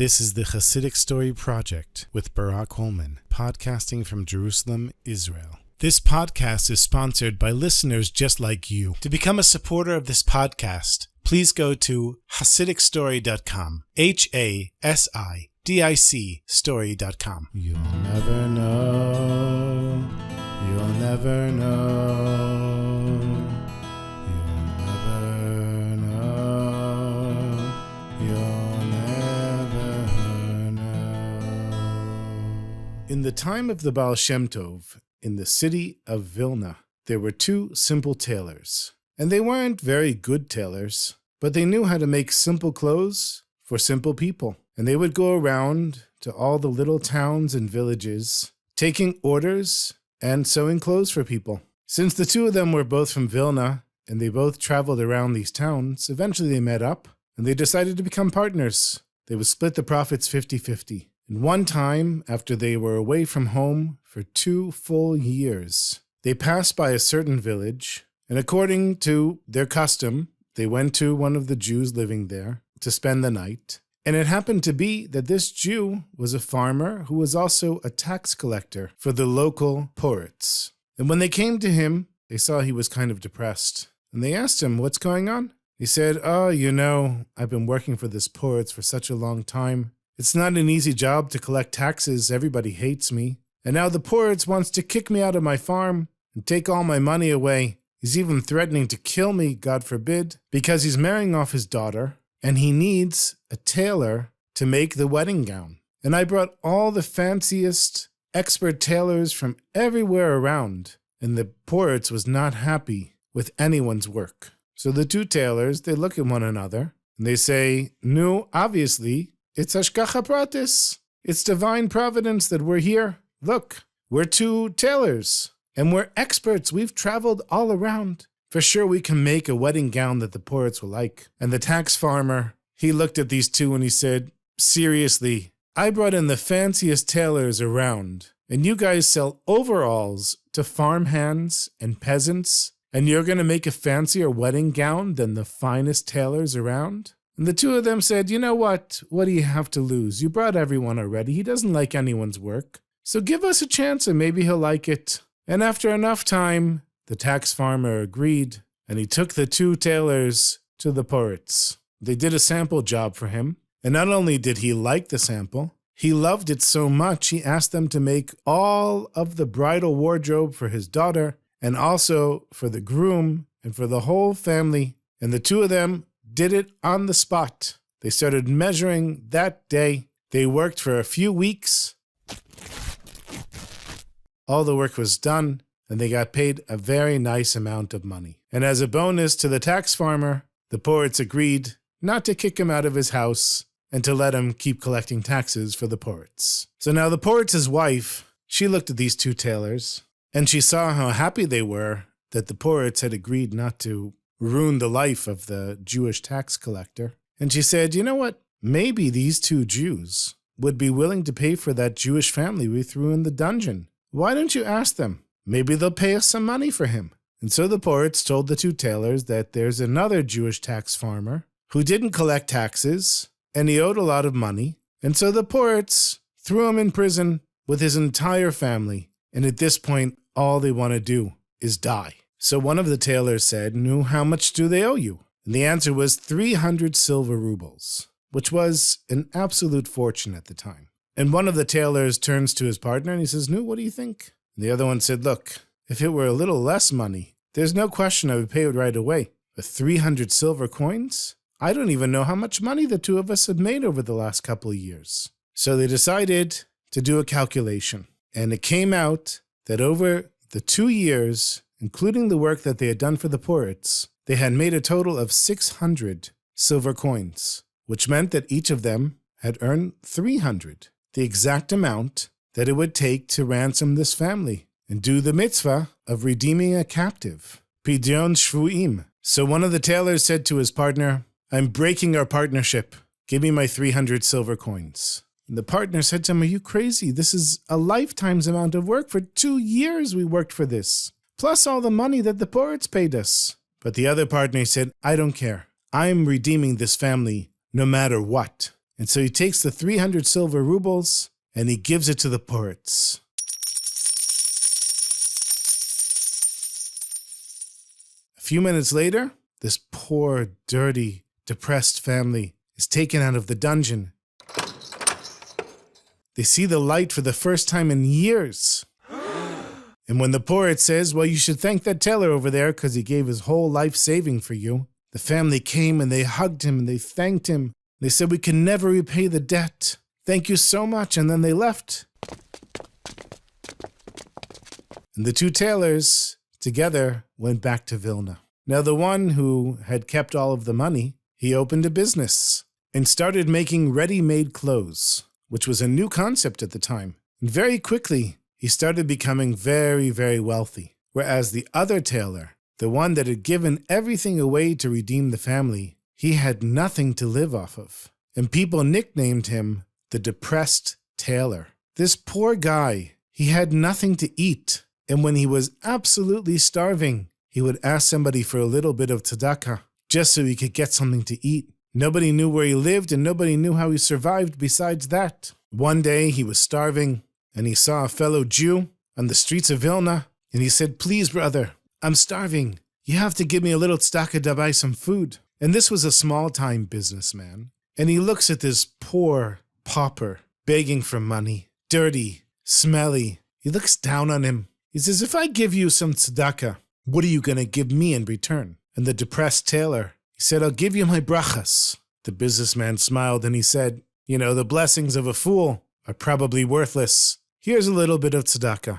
This is the Chassidic Story Project with Barak Hullman, podcasting from Jerusalem, Israel. This podcast is sponsored by listeners just like you. To become a supporter of this podcast, please go to HasidicStory.com, HASIDIC story.com. You'll never know, you'll never know, you'll never know, you'll never know. In the time of the Baal Shem Tov, in the city of Vilna, there were two simple tailors. And they weren't very good tailors, but they knew how to make simple clothes for simple people. And they would go around to all the little towns and villages, taking orders and sewing clothes for people. Since the two of them were both from Vilna, and they both traveled around these towns, eventually they met up, and they decided to become partners. They would split the profits 50-50. And one time, after they were away from home for 2 full years, they passed by a certain village, and according to their custom, they went to one of the Jews living there to spend the night. And it happened to be that this Jew was a farmer who was also a tax collector for the local poritz. And when they came to him, they saw he was kind of depressed. And they asked him, "What's going on?" He said, I've been working for this poritz for such a long time. It's not an easy job to collect taxes. Everybody hates me. And now the poritz wants to kick me out of my farm and take all my money away. He's even threatening to kill me, God forbid, because he's marrying off his daughter, and he needs a tailor to make the wedding gown. And I brought all the fanciest expert tailors from everywhere around, and the poritz was not happy with anyone's work. So the two tailors, they look at one another, and they say, "No, obviously, it's hashgacha pratis. It's divine providence that we're here. Look, we're two tailors, and we're experts. We've traveled all around. For sure we can make a wedding gown that the poritz will like." And the tax farmer, he looked at these two and he said, "Seriously, I brought in the fanciest tailors around, and you guys sell overalls to farmhands and peasants, and you're going to make a fancier wedding gown than the finest tailors around?" And the two of them said, "You know what? What do you have to lose? You brought everyone already. He doesn't like anyone's work. So give us a chance and maybe he'll like it." And after enough time, the tax farmer agreed, and he took the two tailors to the poritz. They did a sample job for him, and not only did he like the sample, he loved it so much he asked them to make all of the bridal wardrobe for his daughter, and also for the groom, and for the whole family. And the two of them did it on the spot. They started measuring that day. They worked for a few weeks. All the work was done, and they got paid a very nice amount of money. And as a bonus to the tax farmer, the poritz agreed not to kick him out of his house and to let him keep collecting taxes for the poritz. So now the poritz's wife, she looked at these two tailors, and she saw how happy they were that the poritz had agreed not to ruin the life of the Jewish tax collector. And she said, "You know what? Maybe these two Jews would be willing to pay for that Jewish family we threw in the dungeon. Why don't you ask them? Maybe they'll pay us some money for him." And so the poritz told the two tailors that there's another Jewish tax farmer who didn't collect taxes, and he owed a lot of money. And so the poritz threw him in prison with his entire family. And at this point, all they want to do is die. So one of the tailors said, "No, how much do they owe you?" And the answer was 300 silver rubles, which was an absolute fortune at the time. And one of the tailors turns to his partner and he says, "No, what do you think?" And the other one said, "Look, if it were a little less money, there's no question I would pay it right away. But 300 silver coins? I don't even know how much money the two of us have made over the last couple of years." So they decided to do a calculation. And it came out that over the 2 years, including the work that they had done for the poritz, they had made a total of 600 silver coins, which meant that each of them had earned 300, the exact amount that it would take to ransom this family and do the mitzvah of redeeming a captive, pidyon shvuim. So one of the tailors said to his partner, "I'm breaking our partnership. Give me my 300 silver coins." And the partner said to him, "Are you crazy? This is a lifetime's amount of work. For 2 years we worked for this, plus all the money that the poritz paid us." But the other partner said, "I don't care. I'm redeeming this family no matter what." And so he takes the 300 silver rubles and he gives it to the poritz. A few minutes later, this poor, dirty, depressed family is taken out of the dungeon. They see the light for the first time in years. And when the poritz says, well, you should thank that tailor over there because he gave his whole life saving for you, the family came and they hugged him and they thanked him. They said, we can never repay the debt. Thank you so much. And then they left. And the two tailors together went back to Vilna. Now the one who had kept all of the money, he opened a business and started making ready-made clothes, which was a new concept at the time. And very quickly, he started becoming very, very wealthy. Whereas the other tailor, the one that had given everything away to redeem the family, he had nothing to live off of. And people nicknamed him the depressed tailor. This poor guy, he had nothing to eat. And when he was absolutely starving, he would ask somebody for a little bit of tzedakah, just so he could get something to eat. Nobody knew where he lived and nobody knew how he survived besides that. One day he was starving and he saw a fellow Jew on the streets of Vilna and he said, please brother, I'm starving. You have to give me a little tzedakah to buy some food. And this was a small-time businessman. And he looks at this poor pauper begging for money, dirty, smelly. He looks down on him. He says, if I give you some tzedakah, what are you going to give me in return? And the depressed tailor, he said, I'll give you my brachos. The businessman smiled and he said, you know, the blessings of a fool are probably worthless. Here's a little bit of tzedakah.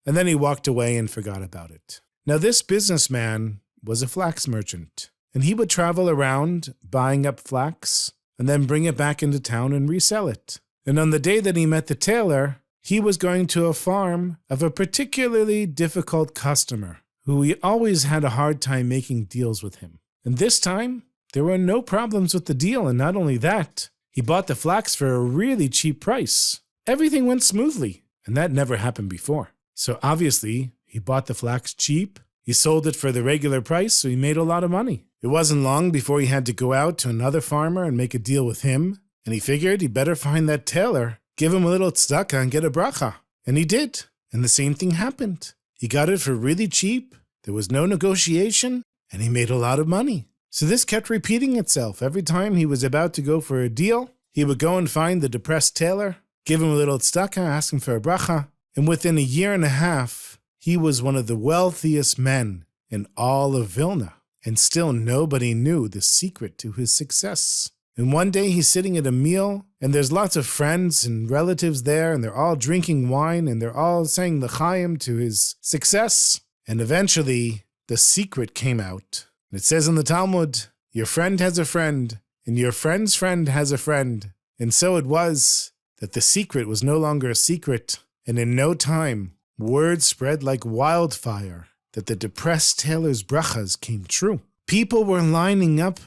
And then he walked away and forgot about it. Now this businessman was a flax merchant, and he would travel around buying up flax and then bring it back into town and resell it. And on the day that he met the tailor, he was going to a farm of a particularly difficult customer who he always had a hard time making deals with him. And this time, there were no problems with the deal, and not only that, he bought the flax for a really cheap price. Everything went smoothly, and that never happened before. So obviously, he bought the flax cheap, he sold it for the regular price, so he made a lot of money. It wasn't long before he had to go out to another farmer and make a deal with him, and he figured he better find that tailor, give him a little tzedakah and get a bracha. And he did, and the same thing happened. He got it for really cheap, there was no negotiation, and he made a lot of money. So this kept repeating itself. Every time he was about to go for a deal, he would go and find the depressed tailor, give him a little tzedakah, ask him for a bracha, and within a year and a half, he was one of the wealthiest men in all of Vilna. And still nobody knew the secret to his success. And one day he's sitting at a meal, and there's lots of friends and relatives there, and they're all drinking wine, and they're all saying l'chaim to his success. And eventually, the secret came out. It says in the Talmud, your friend has a friend, and your friend's friend has a friend. And so it was that the secret was no longer a secret, and in no time, word spread like wildfire that the depressed tailor's brachas came true. People were lining up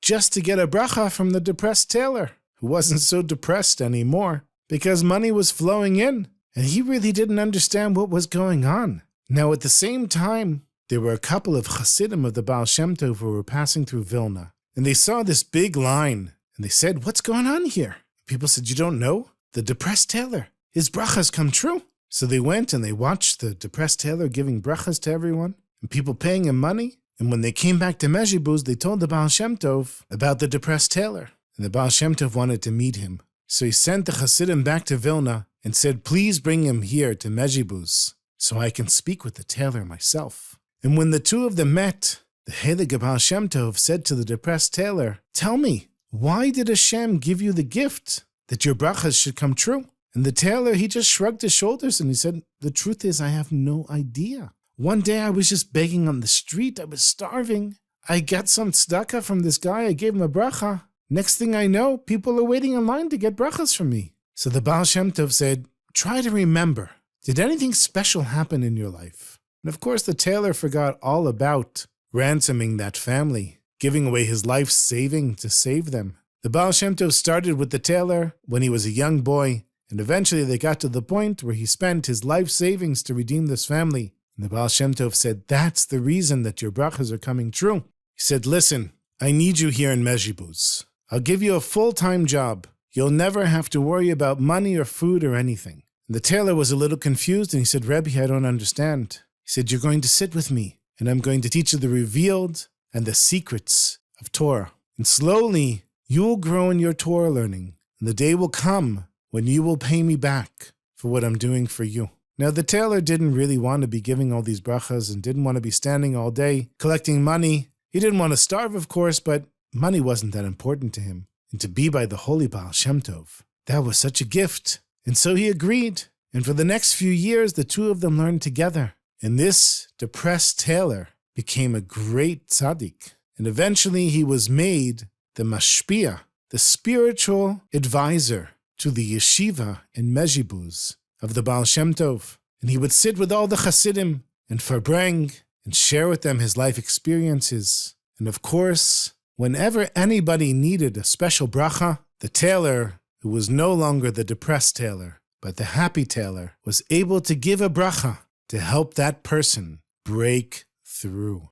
just to get a bracha from the depressed tailor, who wasn't so depressed anymore, because money was flowing in, and he really didn't understand what was going on. Now at the same time, there were a couple of Chassidim of the Baal Shem Tov who were passing through Vilna, and they saw this big line, and they said, what's going on here? People said, you don't know? The depressed tailor, his brachas come true. So they went and they watched the depressed tailor giving brachas to everyone, and people paying him money. And when they came back to Mezhibuz, they told the Baal Shem Tov about the depressed tailor. And the Baal Shem Tov wanted to meet him. So he sent the Chassidim back to Vilna and said, please bring him here to Mezhibuz so I can speak with the tailor myself. And when the two of them met, the Heilige Baal Shem Tov said to the depressed tailor, tell me, why did Hashem give you the gift that your brachas should come true? And the tailor, he just shrugged his shoulders and he said, the truth is, I have no idea. One day I was just begging on the street. I was starving. I got some tzedakah from this guy. I gave him a bracha. Next thing I know, people are waiting in line to get brachas from me. So the Baal Shem Tov said, try to remember, did anything special happen in your life? And of course, the tailor forgot all about ransoming that family, giving away his life saving to save them. The Baal Shem Tov started with the tailor when he was a young boy, and eventually they got to the point where he spent his life savings to redeem this family. And the Baal Shem Tov said, that's the reason that your brachas are coming true. He said, listen, I need you here in Mezhibuz. I'll give you a full-time job. You'll never have to worry about money or food or anything. And the tailor was a little confused and he said, Rebbe, I don't understand. He said, you're going to sit with me and I'm going to teach you the revealed and the secrets of Torah. And slowly you'll grow in your Torah learning. And the day will come when you will pay me back for what I'm doing for you. Now, the tailor didn't really want to be giving all these brachas and didn't want to be standing all day collecting money. He didn't want to starve, of course, but money wasn't that important to him. And to be by the holy Baal Shem Tov, that was such a gift. And so he agreed. And for the next few years, the two of them learned together. And this depressed tailor became a great tzaddik. And eventually he was made the mashpia, the spiritual advisor to the yeshiva in Mezhibuz of the Baal Shem Tov. And he would sit with all the Chassidim and farbreng and share with them his life experiences. And of course, whenever anybody needed a special bracha, the tailor, who was no longer the depressed tailor, but the happy tailor, was able to give a bracha to help that person break through.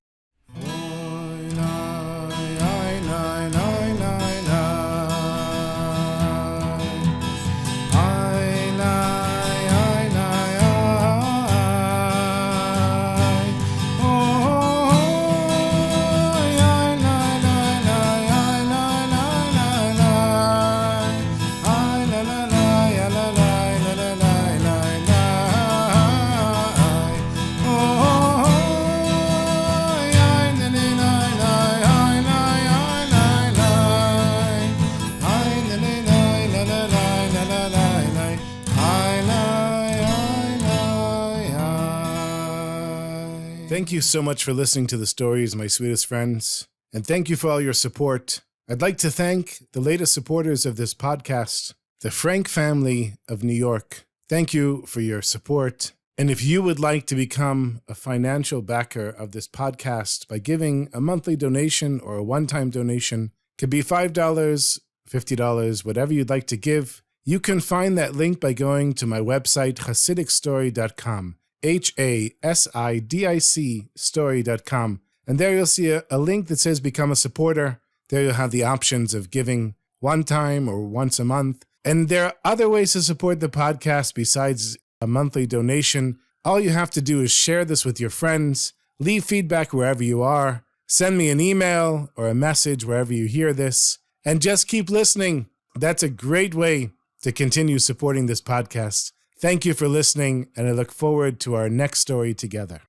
Thank you so much for listening to the stories, my sweetest friends. And thank you for all your support. I'd like to thank the latest supporters of this podcast, the Frank family of New York. Thank you for your support. And if you would like to become a financial backer of this podcast by giving a monthly donation or a one-time donation, could be $5, $50, whatever you'd like to give, you can find that link by going to my website, ChassidicStory.com. HASIDIC story.com. And there you'll see a link that says Become a Supporter. There you'll have the options of giving one time or once a month. And there are other ways to support the podcast besides a monthly donation. All you have to do is share this with your friends, leave feedback wherever you are, send me an email or a message wherever you hear this, and just keep listening. That's a great way to continue supporting this podcast. Thank you for listening, and I look forward to our next story together.